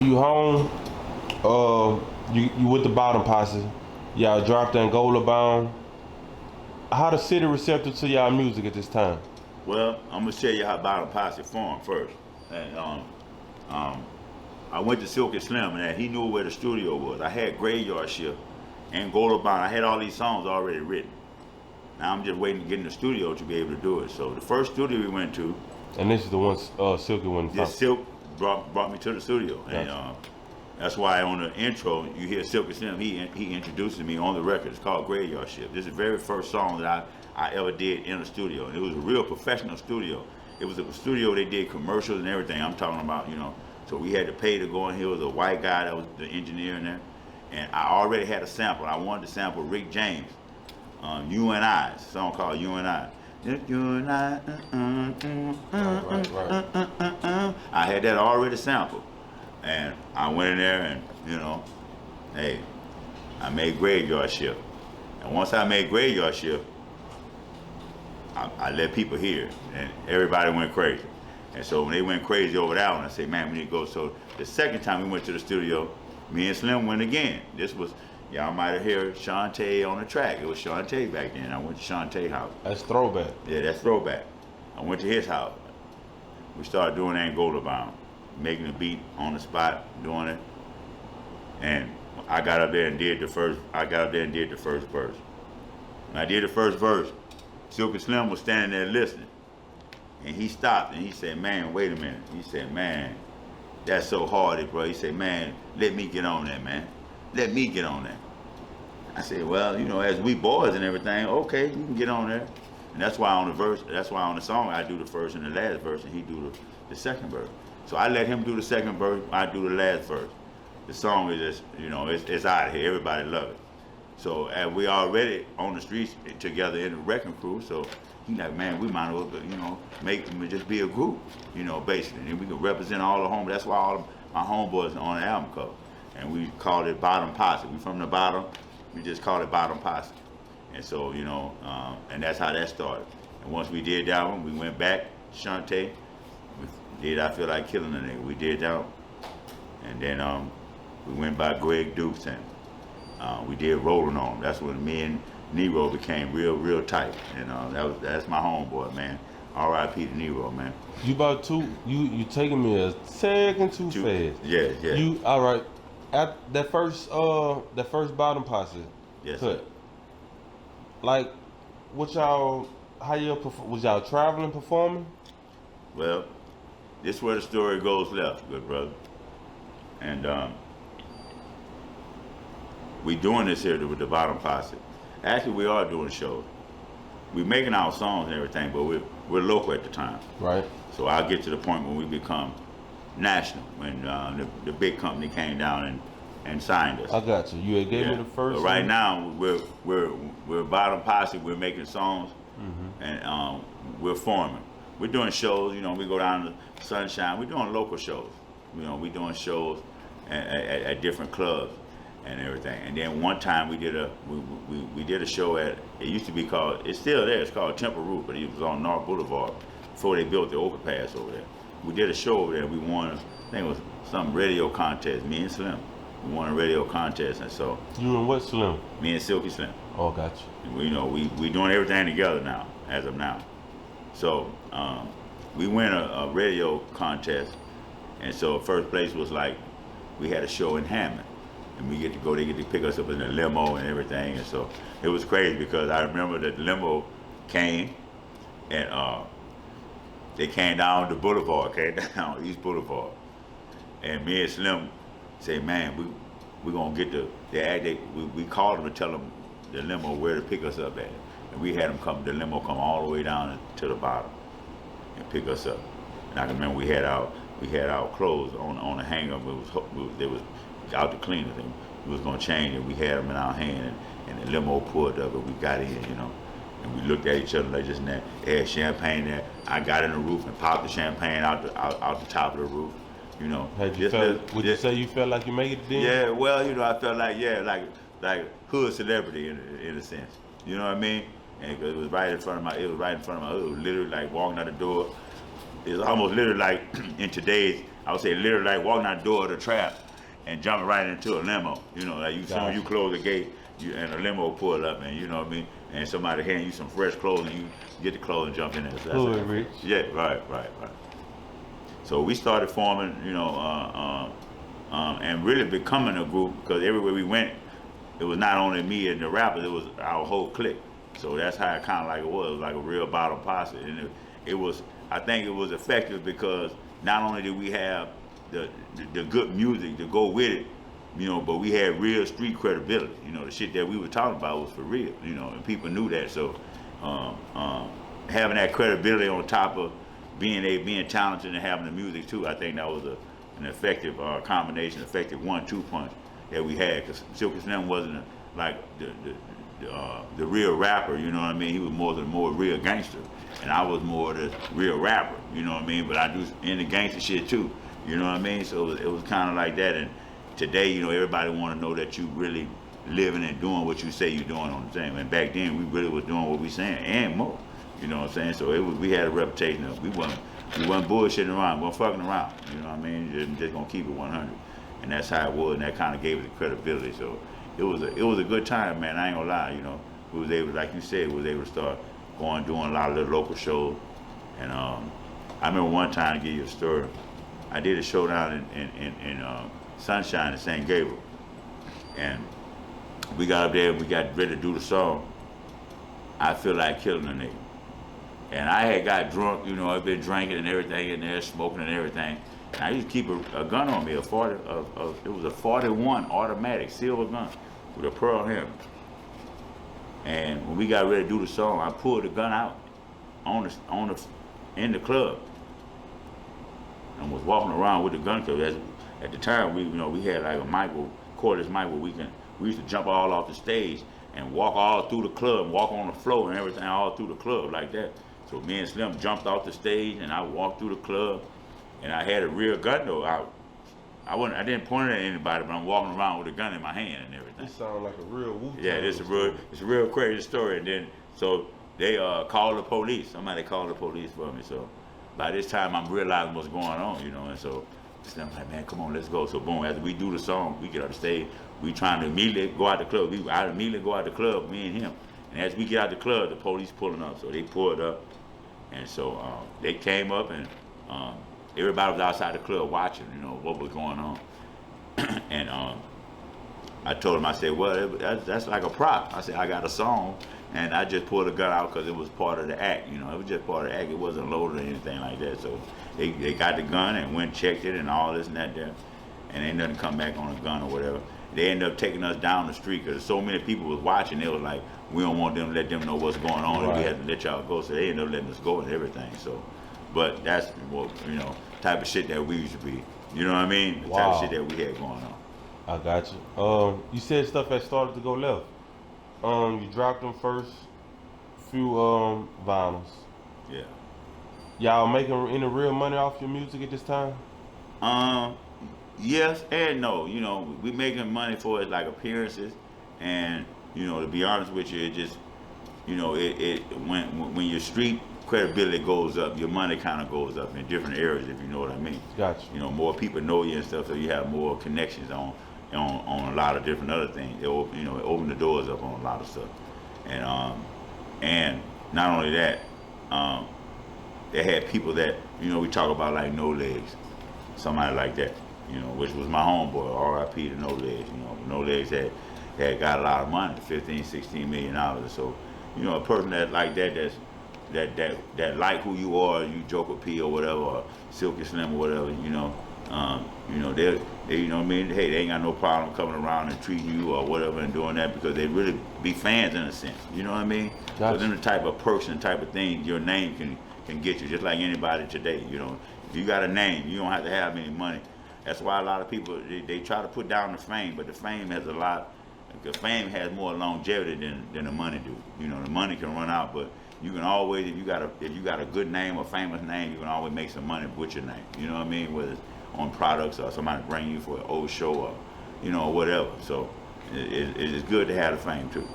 You home? You with the bottom posse? Y'all dropped Angola bound. How the city receptive to y'all music at this time? Well, I'm gonna tell you how Bottom Posse formed first. And um, I went to Silky Slim, and he knew where the studio was. I had Graveyard Shift and Gold Bound. I had all these songs already written. Now I'm just waiting to get in the studio to be able to do it. So the first studio we went to, And this is the one Silky one. this Silk brought me to the studio, Gotcha. and that's why on the intro you hear Silky Slim. He introduces me on the record. It's called Graveyard Shift. This is the very first song that I ever did in a studio, and it was a real professional studio. It was a studio they did commercials and everything. I'm talking about, so we had to pay to go in here. It was a white guy that was the engineer in there, and I already had a sample. I wanted to sample Rick James, You and I, it's a song called You and I. You and I, Right. I had that already sampled, and I went in there and hey, I made Graveyard Shift, and once I made Graveyard Shift, I let people hear it, and everybody went crazy. And so when they went crazy over that one, I said, man, we need to go. So the second time we went to the studio, me and Slim went again. This was, y'all might have heard Shantae on the track. It was Shantae back then. I went to Shantae's house. That's throwback. Yeah, that's throwback. I went to his house. We started doing Angola Bound, making the beat on the spot, doing it. And I got up there and did the first verse. When I did the first verse, Silky Slim was standing there listening. And he stopped and he said, man, wait a minute. He said, man, that's so hard, bro. He said, man, let me get on that, man. Let me get on that. I said, well, as we boys and everything, okay, you can get on there. And that's why on the song, I do the first and the last verse, and he do the second verse. So I let him do the second verse, I do the last verse. The song is just, it's out of here. Everybody love it. So and we already on the streets together in the wrecking crew. So he like, man, we might as well, just be a group, basically. And we can represent all the home. That's why all of my homeboys are on the album cover. And we called it Bottom Posse. We from the bottom. We just called it Bottom Posse. And so, and that's how that started. And once we did that one, we went back, Shantae. We did I Feel Like Killing a Nigga. We did that one. And then we went by Greg Dukes and we did Rolling On. That's when me and Nero became real tight. And that's my homeboy, man. R.I.P. to Nero, man. You about you taking me a second too fast. Yeah. You all right? At that first bottom posse. Yes. Cut. Like, was y'all traveling performing? Well, this is where the story goes left, good brother. And we doing this here with the Bottom Posse. Actually, we are doing shows. We making our songs and everything, but we're local at the time. Right. So I'll get to the point when we become national, when the big company came down and signed us. I got you. You had gave me the first. But right now we're Bottom Posse. We're making songs, and we're forming. We're doing shows. We go down to Sunshine. We're doing local shows. We're doing shows at different clubs and everything. And then one time we did a show at, it used to be called, it's still there, it's called Temple Roof, but it was on North Boulevard before they built the overpass over there. We did a show over there. We won, I think it was some radio contest, me and Slim. We won a radio contest, and so. You and what Slim? Me and Silky Slim. Oh, got you. We doing everything together now, as of now. So we win a radio contest, and so first place was like, we had a show in Hammond. And we get to go, they get to pick us up in the limo and everything. And so it was crazy because I remember that the limo came and they came down the boulevard, came down East Boulevard. And me and Slim say, man, we're gonna get we called them to tell them the limo where to pick us up at. And we had the limo come all the way down to the bottom and pick us up. And I can remember we had our clothes on the hanger. They was out to clean it, and we was gonna change it. We had them in our hand, and the limo pulled up, and we got in, and we looked at each other like this and that. They had champagne there. I got in the roof and popped the champagne out the top of the roof, Would you say you felt like you made it then? Yeah, well, I felt like hood celebrity in a sense. You know what I mean? And it was right in front of my hood. It was literally like walking out the door. It was almost literally like in today's, I would say literally like walking out the door of the trap and jumping right into a limo. You know, like soon as you close the gate, and a limo pull up, and you know what I mean, and somebody hand you some fresh clothes, and you get the clothes and jump in there. So Hood rich. Yeah, right. So we started forming, you know, and really becoming a group, because everywhere we went, it was not only me and the rappers, it was our whole clique. So that's how it kind of like it was like a real bottom posse, and it was. I think it was effective because not only did we have the good music to go with it, you know, but we had real street credibility. You know, the shit that we were talking about was for real, you know, and people knew that. So having that credibility on top of being talented and having the music too, I think that was an effective combination, effective 1-2 punch that we had. Because Silky Slim wasn't like the real rapper, you know what I mean? He was more real gangster, and I was more the real rapper, you know what I mean? But I do in the gangster shit too, you know what I mean? So it was kind of like that. And today, you know, everybody want to know that you really living and doing what you say you're doing on the same. And back then, we really was doing what we saying and more, you know what I'm saying? So we had a reputation of we wasn't bullshitting around, we wasn't fucking around, you know what I mean? Just gonna keep it 100, and that's how it was, and that kind of gave it the credibility. So it was a good time, man. I ain't gonna lie, you know. We was able, like you said, we was able to start doing a lot of little local shows. And I remember one time, to give you a story, I did a show down in Sunshine in St. Gabriel, and we got up there and we got ready to do the song, I Feel Like Killing a Nigga. And I had got drunk, you know, I've been drinking and everything in there, smoking and everything. And I used to keep a gun on me, it was a 41 automatic silver gun with a pearl handle. And when we got ready to do the song, I pulled the gun out in the club and was walking around with the gun, because at the time we had like a cordless mic where we used to jump all off the stage and walk all through the club, walk on the floor and everything all through the club like that. So me and Slim jumped off the stage and I walked through the club, and I had a real gun though. I didn't point it at anybody, but I'm walking around with a gun in my hand and everything. This sounds like a real Wu-Tang. Yeah, it's a real crazy story. And then so they called the police. Somebody called the police for me. So by this time I'm realizing what's going on, you know. And so I'm like, man, come on, let's go. So boom, after we do the song, we get on the stage. We trying to immediately go out the club. I immediately go out the club, me and him. And as we get out the club, the police pulling up. So they pulled up, and so they came up, and everybody was outside the club watching, you know, what was going on. And I told him, I said, well, that's like a prop. I said, I got a song, and I just pulled the gun out because it was part of the act, you know. It was just part of the act. It wasn't loaded or anything like that. So they got the gun and went checked it and all this and that there, and they didn't come back on a gun or whatever. They ended up taking us down the street because so many people was watching. They was like, we don't want them to let them know what's going on, and we had to let y'all go. So they ended up letting us go and everything. So, but that's what, you know, type of shit that we used to be. You know what I mean? The type of shit that we had going on. I got you. You said stuff that started to go left. You dropped them first few vinyls. Yeah. Y'all making any real money off your music at this time? Yes and no. You know, we making money for it like appearances, and you know, to be honest with you, it just, you know, when your street credibility goes up, your money kind of goes up in different areas, if you know what I mean. Gotcha. You know, more people know you and stuff, so you have more connections on a lot of different other things. It open the doors up on a lot of stuff, and not only that, they had people that, you know, we talk about like No Legs, somebody like that, you know, which was my homeboy, R.I.P. to No Legs. You know, No Legs had got a lot of money, $15-16 million. So, you know, a person that like that like who you are, you Joker P or whatever, or Silky Slim or whatever, you know, they you know what I mean, hey, they ain't got no problem coming around and treating you or whatever and doing that, because they really be fans in a sense, you know what I mean? Gotcha. So then the type of person, type of thing, your name can get you, just like anybody today, you know. If you got a name, you don't have to have any money. That's why a lot of people, they try to put down the fame, but the fame has more longevity than the money do. You know, the money can run out, but you can always, if you got a good name, a famous name, you can always make some money with your name. You know what I mean? Whether it's on products or somebody bring you for an old show or, you know, whatever. So it's good to have the fame too.